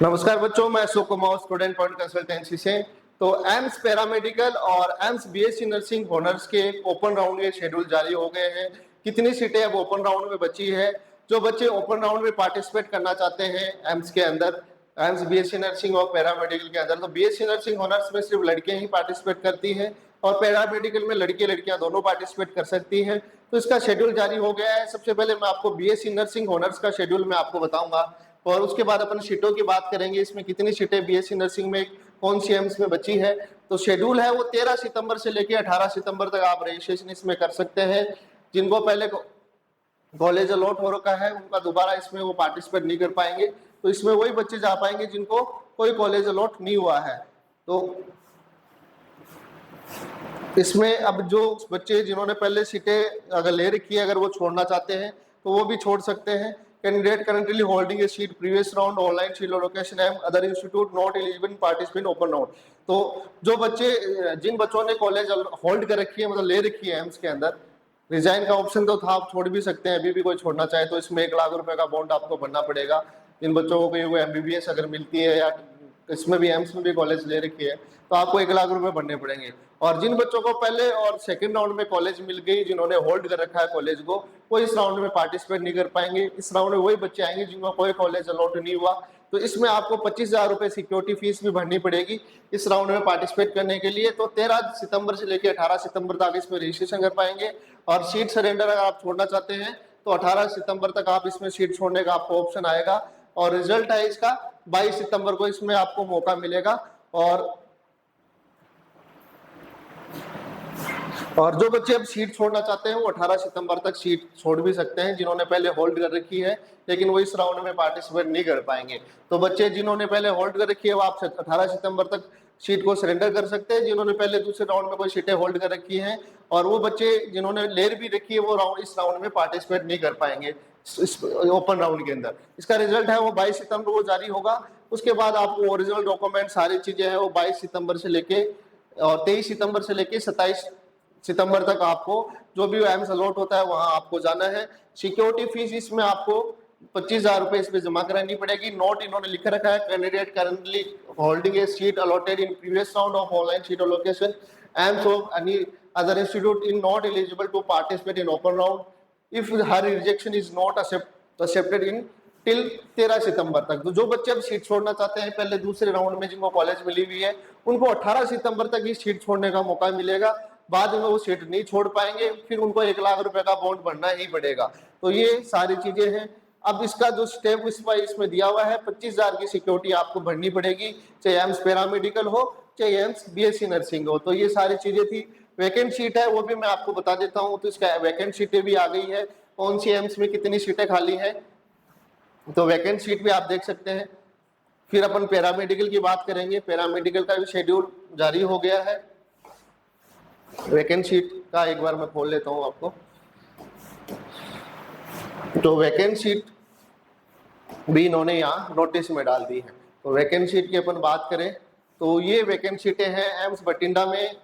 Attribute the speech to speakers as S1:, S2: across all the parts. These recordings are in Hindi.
S1: नमस्कार बच्चों, मैं Ashok Kumar, student point consultancy से। तो एम्स पैरामेडिकल और एम्स बीएससी नर्सिंग ऑनर्स के ओपन राउंड के शेड्यूल जारी हो गए हैं। कितनी सीटें अब ओपन राउंड में बची है? जो बच्चे ओपन राउंड में पार्टिसिपेट करना चाहते हैं एम्स के अंदर, एम्स बीएससी नर्सिंग और पैरामेडिकल के अंदर, तो बीएससी नर्सिंग ऑनर्स में सिर्फ लड़कियां ही पार्टिसिपेट करती हैं और पैरामेडिकल में लड़के लड़कियां दोनों पार्टिसिपेट कर सकती हैं। तो इसका शेड्यूल जारी हो गया है। सबसे पहले मैं आपको बीएससी नर्सिंग ऑनर्स का शेड्यूल मैं आपको बताऊंगा और उसके बाद अपन सीटों की बात करेंगे। इसमें कितनी सीटें बीएससी नर्सिंग में कौन सी एम्स में बची है। तो शेड्यूल है वो 13 सितंबर से लेकर 18 सितंबर तक आप रजिस्ट्रेशन इसमें कर सकते हैं। जिनको पहले कॉलेज अलॉट हो रखा है उनका दोबारा इसमें वो पार्टिसिपेट नहीं कर पाएंगे। तो इसमें वही बच्चे जा पाएंगे जिनको कोई कॉलेज अलॉट नहीं हुआ है। तो इसमें अब जो बच्चे जिन्होंने पहले सीटें अगर ले रखी है, अगर वो छोड़ना चाहते हैं तो वो भी छोड़ सकते हैं। Candidate currently holding a seat previous round online seat location and other institute not eligible participate open round. तो जो बच्चे जिन बच्चों ने कॉलेज होल्ड कर रखी है, मतलब ले रखी है एम्स के अंदर, रिजाइन का ऑप्शन तो था, आप छोड़ भी सकते हैं। अभी भी कोई छोड़ना चाहे तो इसमें 1 लाख रुपए का बॉन्ड आपको भरना पड़ेगा। जिन बच्चों को कोई एमबीबीएस अगर मिलती है या इसमें भी एम्स में भी कॉलेज ले रखी है तो आपको 1 लाख रुपए भरने पड़ेंगे। और जिन बच्चों को पहले और सेकंड राउंड में कॉलेज मिल गई, जिन्होंने होल्ड कर रखा है कॉलेज को, वो इस राउंड में पार्टिसिपेट नहीं कर पाएंगे। इस राउंड में वही बच्चे आएंगे जिनको कोई कॉलेज अलॉट नहीं हुआ। तो इसमें आपको 25,000 रुपए सिक्योरिटी फीस भी भरनी पड़ेगी इस राउंड में पार्टिसिपेट करने के लिए। तो 13 सितंबर से लेकर 18 सितंबर तक इसमें रजिस्ट्रेशन कर पाएंगे। और सीट सरेंडर अगर आप छोड़ना चाहते हैं तो 18 सितंबर तक आप इसमें सीट छोड़ने का आपको ऑप्शन आएगा। और रिजल्ट है इसका 22 सितंबर को इसमें आपको मौका मिलेगा। और जो बच्चे अब सीट छोड़ना चाहते हैं वो 18 सितंबर तक सीट छोड़ भी सकते हैं, जिन्होंने पहले होल्ड कर रखी है, लेकिन वो इस राउंड में पार्टिसिपेट नहीं कर पाएंगे। तो बच्चे जिन्होंने पहले होल्ड कर रखी है वो आप 18 सितंबर तक सीट को सरेंडर कर सकते हैं, जिन्होंने पहले दूसरे राउंड में कोई सीटें होल्ड कर रखी हैं। और वो बच्चे जिन्होंने लेर भी रखी है वो इस राउंड में पार्टिसिपेट नहीं कर पाएंगे इस ओपन राउंड के अंदर। इसका रिजल्ट है वो 22 सितंबर को जारी होगा। उसके बाद आपको ओरिजिनल डॉक्यूमेंट सारी चीजें हैं वो 22 सितंबर से लेके और 23 सितंबर से लेके 27 सितंबर तक आपको जो भी एम्स अलॉट होता है वहां आपको जाना है। सिक्योरिटी फीस इसमें आपको 25,000 रुपए इसमें जमा करानी पड़ेगी। नोट इन्होंने लिख रखा है, candidate currently holding a seat allotted in previous round of online seat allocation AIIMS of any other institute in not eligible to participate in open round if her rejection is not accepted in till 13 सितंबर तक। तो जो बच्चे अब सीट छोड़ना चाहते हैं पहले दूसरे राउंड में जिनको कॉलेज मिली हुई है, उनको 18 सितंबर तक ही सीट छोड़ने का मौका मिलेगा। बाद में वो सीट नहीं छोड़ पाएंगे, फिर उनको 1 लाख रुपए का बॉन्ड भरना ही पड़ेगा। तो ये सारी चीजें हैं। अब इसका जो स्टेप इसमें दिया हुआ है, 25,000 की सिक्योरिटी आपको भरनी पड़ेगी, चाहे एम्स पैरामेडिकल हो चाहे एम्स बीएससी नर्सिंग हो। तो ये सारी चीजें थी। वैकेंट सीट है वो भी मैं आपको बता देता हूँ। तो इसका वैकेंट सीटें भी आ गई है, कौन सी एम्स में कितनी सीटें खाली है, तो वैकेंट सीट भी आप देख सकते हैं। फिर अपन पैरामेडिकल की बात करेंगे। पैरामेडिकल का भी शेड्यूल जारी हो गया है। वैकेंट सीट का एक बार मैं खोल लेता हूं आपको। तो वैकेंट सीट भी इन्होंने यहाँ नोटिस में डाल दी है। तो वैकेंट सीट की अपन बात करें तो ये वैकेंट सीटें हैं। एम्स बठिंडा में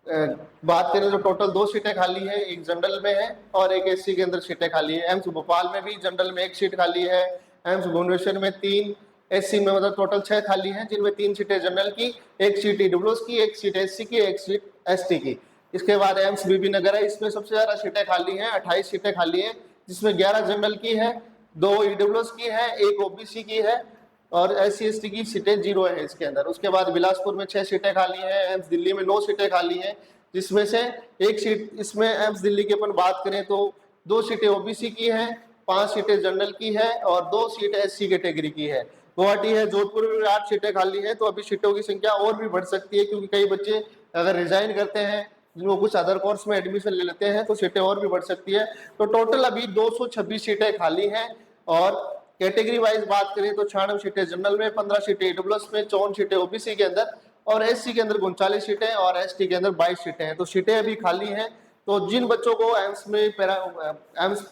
S1: बात करें तो टोटल 2 सीटें खाली है, एक जनरल में है और एक एससी के अंदर सीटें खाली है। एम्स भोपाल में भी जनरल में 1 सीट खाली है। एम्स भुवनेश्वर में 3, एससी में मतलब टोटल 6 खाली हैं, जिनमें 3 सीटें जनरल की, 1 सीट ईडब्ल्यूएस की, 1 सीट एससी की, 1 सीट एसटी की। इसके बाद एम्स बीबी नगर है, इसमें सबसे ज्यादा सीटें खाली हैं, 28 सीटें खाली हैं, जिसमें 11 जनरल की है, 2 ईडब्ल्यूएस की है, 1 ओबीसी की है और एससी एसटी की सीटें 0 है इसके अंदर। उसके बाद बिलासपुर में 6 सीटें खाली हैं। एम्स दिल्ली में 9 सीटें खाली हैं, जिसमें से 1 सीट इसमें एम्स दिल्ली की अपन बात करें तो 2 सीटें ओबीसी की हैं, 5 सीटें जनरल की है और 2 सीटें एससी कैटेगरी की है। गुवाहाटी है, जोधपुर में 8 सीटें खाली हैं। तो अभी सीटों की संख्या और भी बढ़ सकती है, क्योंकि कई बच्चे अगर रिजाइन करते हैं, जिनको कुछ अदर कोर्स में एडमिशन ले लेते हैं, तो सीटें और भी बढ़ सकती है। तो टोटल अभी 226 सीटें खाली हैं। और कैटेगरी वाइज बात करें तो 96 सीटें जनरल में, 15 सीटें ईडब्ल्यूएस में, 54 सीटें ओबीसी के अंदर और एससी के अंदर 39 सीटें और एसटी के अंदर 22 सीटें हैं। तो सीटें अभी खाली हैं। तो जिन बच्चों को एम्स में एम्स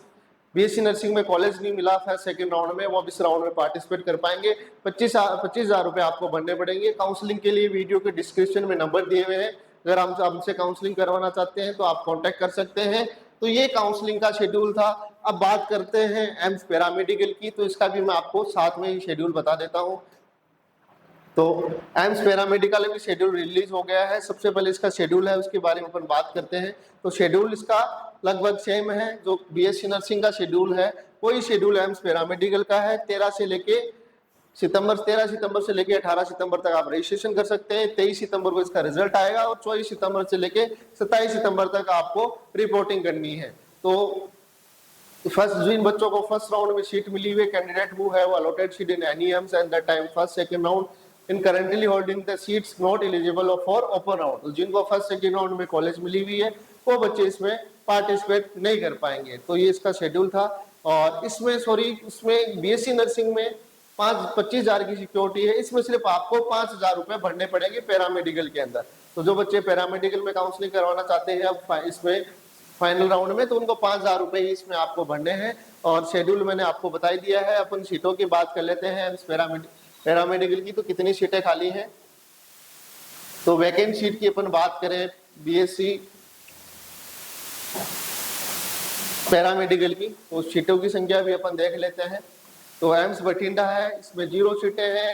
S1: बीएससी नर्सिंग में कॉलेज नहीं मिला था सेकंड राउंड में, वो अब इस राउंड में पार्टिसिपेट कर पाएंगे। 25,000 रुपए आपको भरने पड़ेंगे। काउंसलिंग के लिए वीडियो के डिस्क्रिप्शन में नंबर दिए हुए हैं, अगर हम हमसे काउंसलिंग करवाना चाहते हैं तो आप कांटेक्ट कर सकते हैं। तो ये काउंसलिंग का शेड्यूल था। अब बात करते हैं एम्स पैरामेडिकल की, तो इसका भी मैं आपको साथ में ही शेड्यूल बता देता हूँ। तो एम्स पैरामेडिकल में शेड्यूल रिलीज हो गया है। सबसे पहले इसका शेड्यूल है, उसके बारे में अपन बात करते हैं। तो शेड्यूल इसका लगभग सेम है जो बीएससी नर्सिंग का शेड्यूल है, वही शेड्यूल एम्स पैरामेडिकल का है। 13 सितंबर से लेके 18 सितंबर तक आप रजिस्ट्रेशन कर सकते हैं। 23 सितंबर को इसका रिजल्ट आएगा और 24 सितंबर से लेके 27 सितंबर तक आपको रिपोर्टिंग करनी है। तो फर्स्ट जिन बच्चों को फर्स्ट राउंड में सीट मिली हुई candidate who have allotted seat in any aims at the time first second round in currently holding the seats not eligible for open round, तो जिनको फर्स्ट सेकंड राउंड में कॉलेज मिली हुई है वो बच्चे इसमें पार्टिसिपेट नहीं कर पाएंगे। तो ये इसका शेड्यूल था। और इसमें बीएससी नर्सिंग में 25,000 की सिक्योरिटी है, इसमें सिर्फ आपको 5,000 रुपए भरने पड़ेंगे पैरामेडिकल के अंदर। तो जो बच्चे पैरामेडिकल में काउंसलिंग करवाना चाहते हैं अब इसमें फाइनल राउंड में, तो उनको 5,000 रुपए ही इसमें आपको भरने हैं। और शेड्यूल मैंने आपको बता ही दिया है। अपन सीटों की बात कर लेते हैं पैरामेडिकल की। तो कितनी सीटें खाली हैं, तो वैकेंट सीट की अपन बात करें बीएससी पैरामेडिकल की, तो सीटों की संख्या भी अपन देख लेते हैं। तो एम्स बठिंडा है, इसमें 0 सीटें हैं।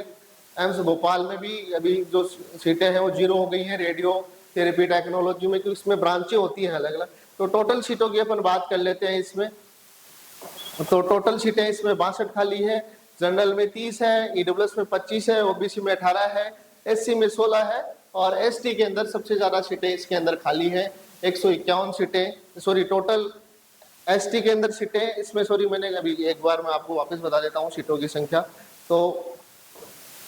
S1: एम्स भोपाल में भी अभी जो सीटें हैं वो 0 हो गई हैं रेडियो थेरेपी टेक्नोलॉजी में, क्योंकि इसमें ब्रांचें होती हैं अलग अलग। तो टोटल सीटों की अपन बात कर लेते हैं इसमें। तो टोटल सीटें इसमें 62 खाली है। जनरल में 30 है, ईडब्ल्यूएस में 25 है, ओबीसी में 18 है, एससी में 16 है और एसटी के अंदर सबसे ज्यादा सीटें इसके अंदर खाली है 151 सीटें। सॉरी, टोटल एसटी के अंदर सीटें इसमें, सॉरी मैंने अभी एक बार मैं आपको वापस बता देता हूँ सीटों की संख्या। तो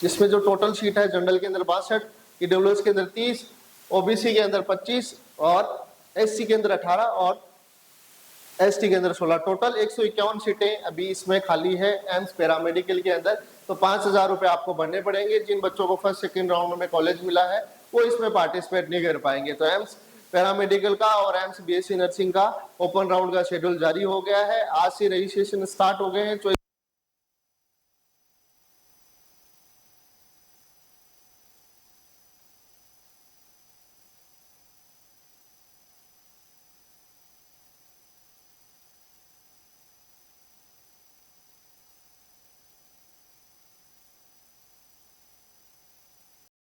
S1: इसमें जो टोटल सीट है जनरल के अंदर 62, ईडब्ल्यूएस के अंदर 30, ओबीसी के अंदर 25 और एससी के अंदर 18 और एसटी के अंदर 16, टोटल 151 सीटें अभी इसमें खाली है एम्स पैरामेडिकल के अंदर। तो 5,000 रुपए आपको भरने पड़ेंगे। जिन बच्चों को फर्स्ट सेकंड राउंड में कॉलेज मिला है वो इसमें पार्टिसिपेट नहीं कर पाएंगे। तो एम्स पैरामेडिकल का और एम्स बीएससी नर्सिंग का ओपन राउंड का शेड्यूल जारी हो गया है। आज से रजिस्ट्रेशन स्टार्ट हो गए हैं।